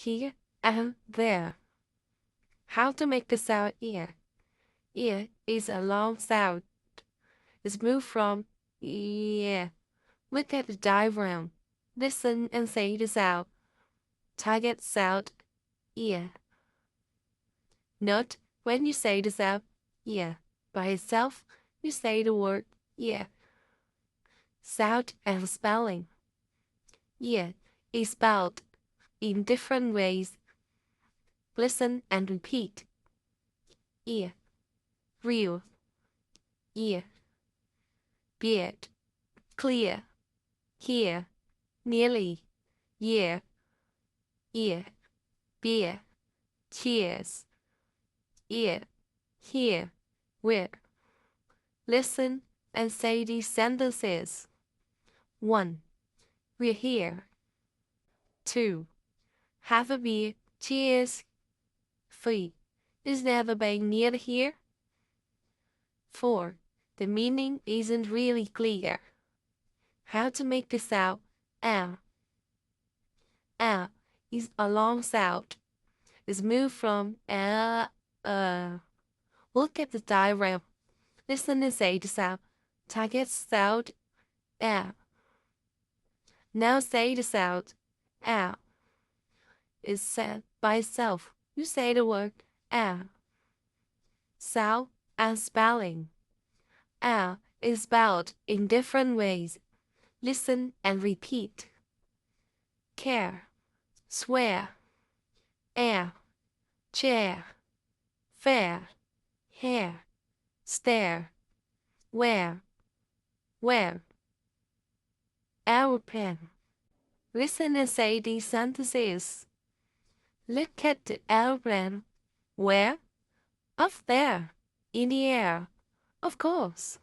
here, and there. How to make the sound ear? Ear is a long sound. It's moved from ear. Look at the diagram. Listen and say the sound. Target sound ear. Note when you say the sound ear by itself, you say the word ear. Sound and spelling. Ear is spelled in different ways. Listen and repeat. Ear, real, ear, beard, clear, here, nearly, year, ear, beer, cheers, ear, here, where. Listen and say these sentences. 1. We're here. 2. Have a beer, cheers. 3. Is there a bank near here? 4. The meaning isn't really clear. How to make the sound L. L is a long sound. It's moved from Look at the diagram. Listen and say the sound. Target sound L. Now say the sound L. It's said by itself. You say the word L. Sound and spelling. L is spelled in different ways. Listen and repeat. Care, swear, air, chair, fair, hair, stare, where, aeroplane. Listen and say these sentences. Look at the aeroplane. Where? Up there, in the air. Of course.